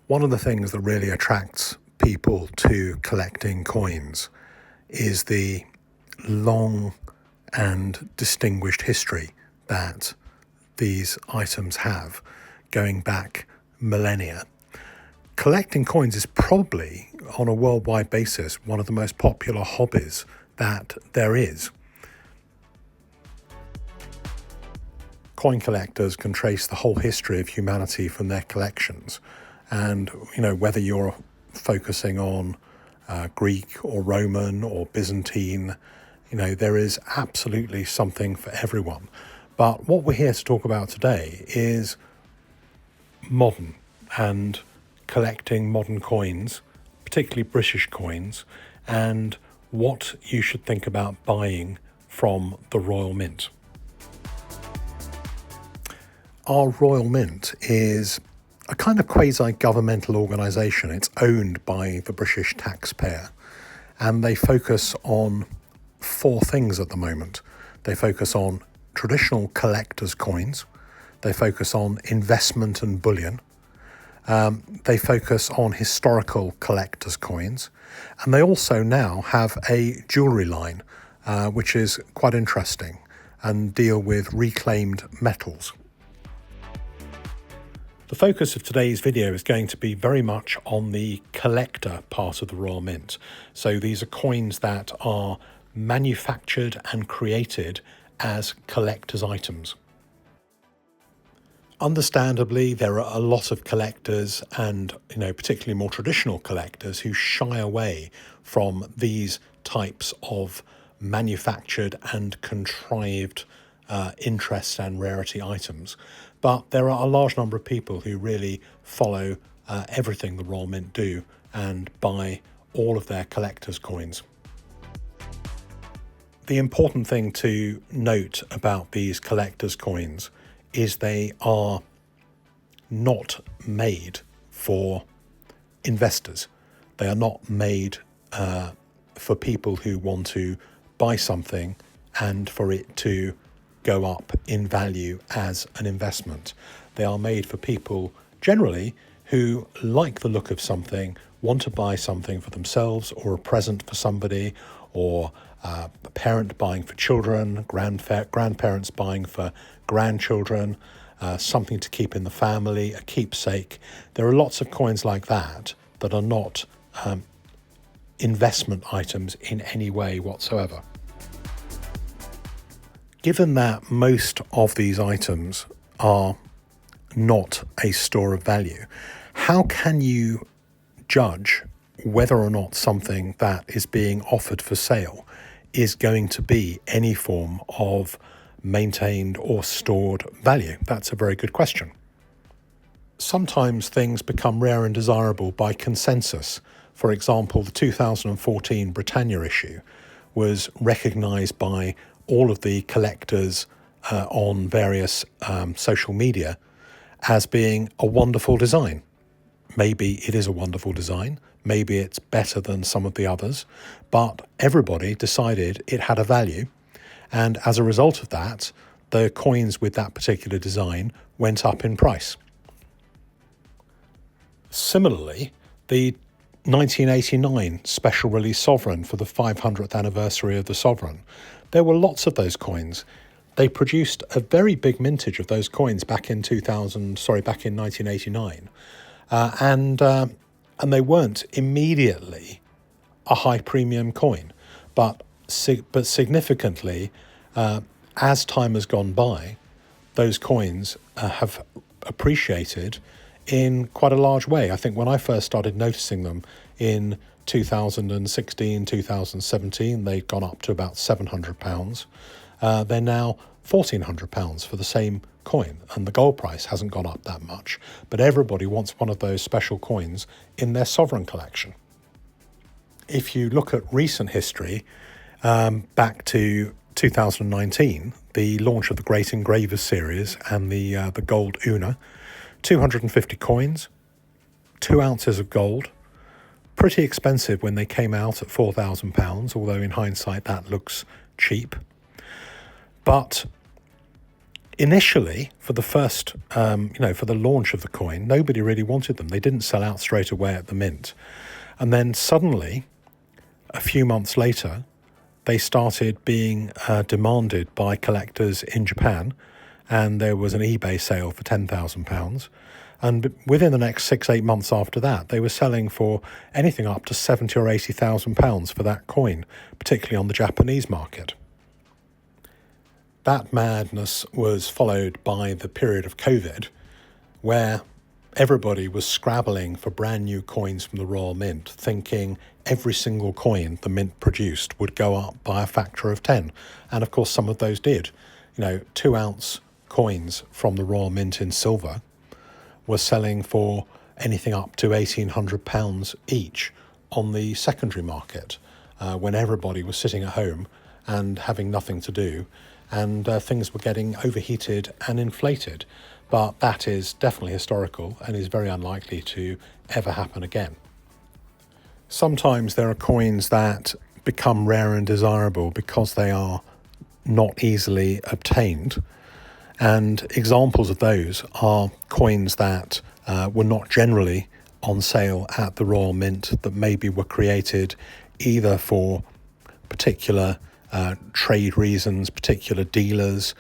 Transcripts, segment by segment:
One of the things that really attracts people to collecting coins is the long and distinguished history that these items have, going back millennia. Collecting coins is probably, on a worldwide basis, one of the most popular hobbies that there is. Coin collectors can trace the whole history of humanity from their collections. And, whether you're focusing on Greek or Roman or Byzantine, there is absolutely something for everyone. But what we're here to talk about today is modern and collecting modern coins, particularly British coins, and what you should think about buying from the Royal Mint. Our Royal Mint is a kind of quasi-governmental organisation. It's owned by the British taxpayer, and they focus on four things at the moment. They focus on traditional collectors' coins, they focus on investment and bullion, they focus on historical collectors' coins, and they also now have a jewellery line, which is quite interesting, and deal with reclaimed metals. The focus of today's video is going to be very much on the collector part of the Royal Mint. So these are coins that are manufactured and created as collector's items. Understandably, there are a lot of collectors and, particularly more traditional collectors who shy away from these types of manufactured and contrived interest and rarity items. But there are a large number of people who really follow everything the Royal Mint do and buy all of their collector's coins. The important thing to note about these collector's coins is they are not made for investors. They are not made for people who want to buy something and for it to go up in value as an investment. They are made for people generally who like the look of something, want to buy something for themselves or a present for somebody, or a parent buying for children, grandparents buying for grandchildren, something to keep in the family, a keepsake. There are lots of coins like that that are not investment items in any way whatsoever. Given that most of these items are not a store of value, how can you judge whether or not something that is being offered for sale is going to be any form of maintained or stored value? That's a very good question. Sometimes things become rare and desirable by consensus. For example, the 2014 Britannia issue was recognised by all of the collectors on various social media as being a wonderful design. Maybe it is a wonderful design, maybe it's better than some of the others, but everybody decided it had a value, and as a result of that, the coins with that particular design went up in price. Similarly, the 1989 special release sovereign for the 500th anniversary of the sovereign, there were lots of those coins. They produced a very big mintage of those coins back in 1989, and they weren't immediately a high premium coin, but significantly, as time has gone by, those coins have appreciated in quite a large way. I think when I first started noticing them in 2016, 2017, they'd gone up to about £700. They're now £1,400 for the same coin, and the gold price hasn't gone up that much. But everybody wants one of those special coins in their sovereign collection. If you look at recent history, back to 2019, the launch of the Great Engravers series and the gold Una, 250 coins, 2 ounces of gold. Pretty expensive when they came out at £4,000, although in hindsight that looks cheap. But Initially, for the first, for the launch of the coin, nobody really wanted them. They didn't sell out straight away at the mint. And then suddenly, a few months later, they started being demanded by collectors in Japan, and there was an eBay sale for £10,000. And within the next 6-8 months after that, they were selling for anything up to £70,000 or £80,000 for that coin, particularly on the Japanese market. That madness was followed by the period of COVID, where everybody was scrabbling for brand new coins from the Royal Mint, thinking every single coin the Mint produced would go up by a factor of 10. And of course, some of those did. 2-ounce coins from the Royal Mint in silver were selling for anything up to £1,800 each on the secondary market, when everybody was sitting at home and having nothing to do, and things were getting overheated and inflated. But that is definitely historical and is very unlikely to ever happen again. Sometimes there are coins that become rare and desirable because they are not easily obtained. And examples of those are coins that were not generally on sale at the Royal Mint, that maybe were created either for particular trade reasons, particular dealers,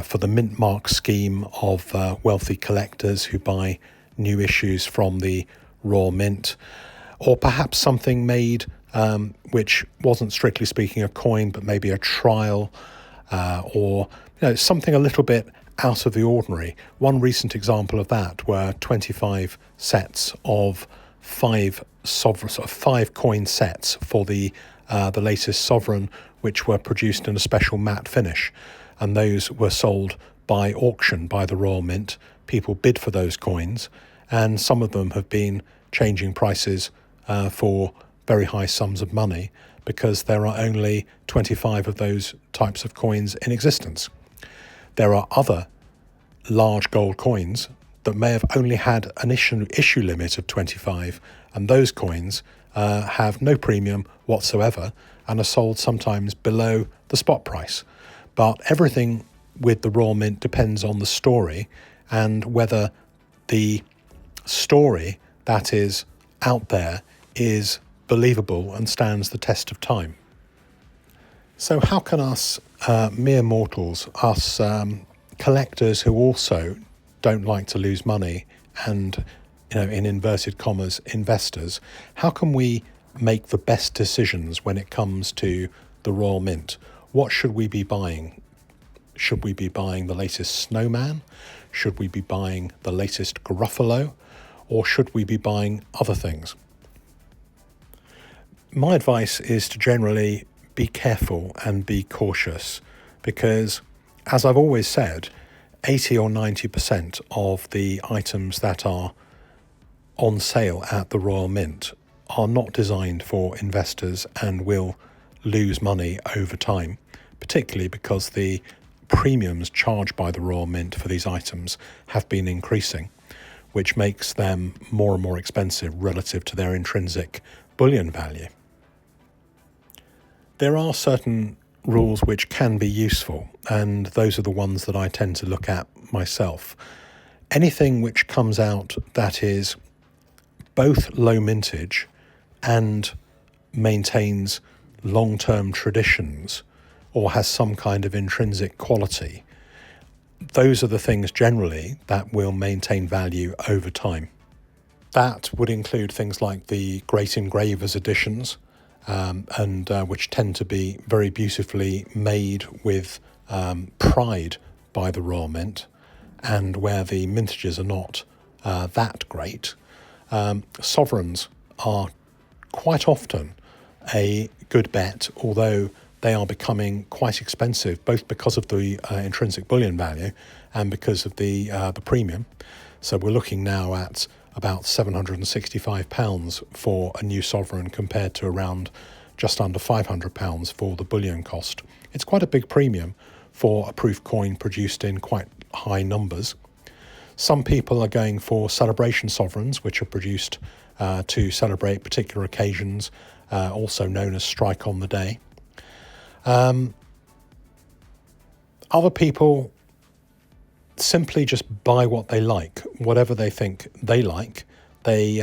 for the mint mark scheme of wealthy collectors who buy new issues from the Royal Mint, or perhaps something made which wasn't strictly speaking a coin, but maybe a trial, or something a little bit out of the ordinary. One recent example of that were 25 sets of 5 coin sets for the latest sovereign, which were produced in a special matte finish, and those were sold by auction by the Royal Mint. People bid for those coins, and some of them have been changing prices for very high sums of money because there are only 25 of those types of coins in existence. There are other large gold coins that may have only had an issue limit of 25, and those coins have no premium whatsoever and are sold sometimes below the spot price. But everything with the Royal Mint depends on the story and whether the story that is out there is believable and stands the test of time. So how can us mere mortals, us collectors who also don't like to lose money and, in inverted commas, investors, how can we make the best decisions when it comes to the Royal Mint? What should we be buying? Should we be buying the latest Snowman? Should we be buying the latest Gruffalo? Or should we be buying other things? My advice is to generally be careful and be cautious because, as I've always said, 80 or 90% of the items that are on sale at the Royal Mint are not designed for investors and will lose money over time, particularly because the premiums charged by the Royal Mint for these items have been increasing, which makes them more and more expensive relative to their intrinsic bullion value. There are certain rules which can be useful, and those are the ones that I tend to look at myself. Anything which comes out that is both low mintage and maintains long-term traditions or has some kind of intrinsic quality, those are the things generally that will maintain value over time. That would include things like the Great Engravers editions, and which tend to be very beautifully made with pride by the Royal Mint, and where the mintages are not that great. Sovereigns are quite often a good bet, although they are becoming quite expensive, both because of the intrinsic bullion value and because of the premium. So we're looking now at about £765 for a new sovereign compared to around just under £500 for the bullion cost. It's quite a big premium for a proof coin produced in quite high numbers. Some people are going for celebration sovereigns, which are produced to celebrate particular occasions, also known as strike on the day. Other people simply just buy what they like, whatever they think they like. They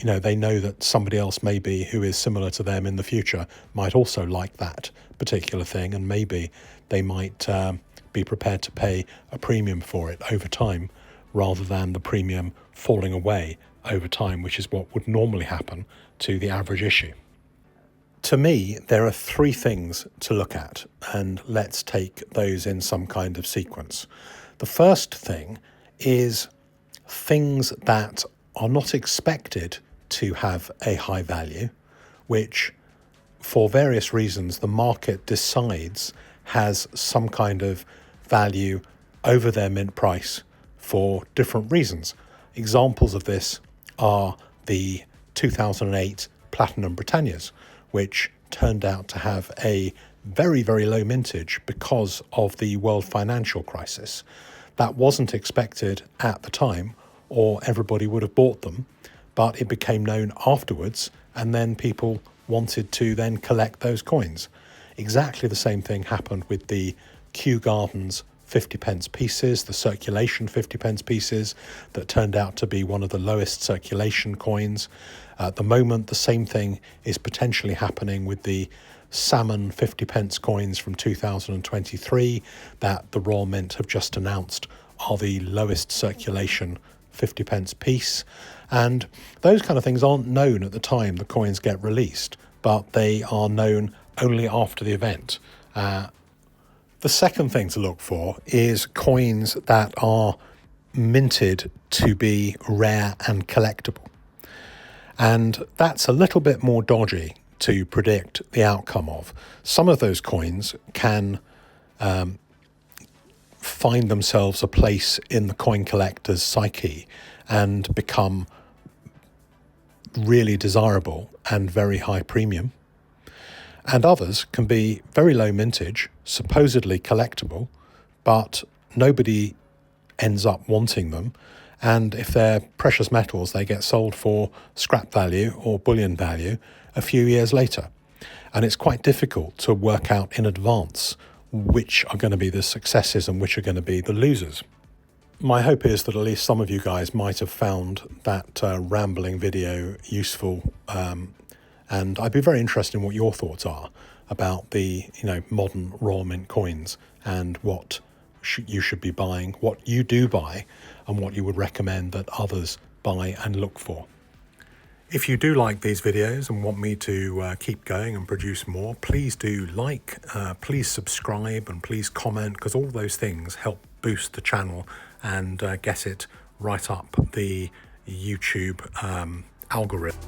they know that somebody else maybe who is similar to them in the future might also like that particular thing, and maybe they might be prepared to pay a premium for it over time rather than the premium falling away over time, which is what would normally happen to the average issue. To me, there are three things to look at, and let's take those in some kind of sequence. The first thing is things that are not expected to have a high value, which for various reasons the market decides has some kind of value over their mint price for different reasons. Examples of this are the 2008 Platinum Britannias, which turned out to have a very, very low mintage because of the world financial crisis. That wasn't expected at the time, or everybody would have bought them, but it became known afterwards, and then people wanted to then collect those coins. Exactly the same thing happened with the Kew Gardens 50 pence pieces, the circulation 50 pence pieces that turned out to be one of the lowest circulation coins. At the moment, the same thing is potentially happening with the salmon 50 pence coins from 2023 that the Royal Mint have just announced are the lowest circulation 50 pence piece. And those kind of things aren't known at the time the coins get released, but they are known only after the event. The second thing to look for is coins that are minted to be rare and collectible. And that's a little bit more dodgy to predict the outcome of. Some of those coins can find themselves a place in the coin collector's psyche and become really desirable and very high premium. And others can be very low mintage, supposedly collectible, but nobody ends up wanting them. And if they're precious metals, they get sold for scrap value or bullion value a few years later. And it's quite difficult to work out in advance which are going to be the successes and which are going to be the losers. My hope is that at least some of you guys might have found that rambling video useful, and I'd be very interested in what your thoughts are about the modern Royal Mint coins and what you should be buying, what you do buy, and what you would recommend that others buy and look for. If you do like these videos and want me to keep going and produce more, please do like, please subscribe, and please comment, because all those things help boost the channel and get it right up the YouTube algorithm.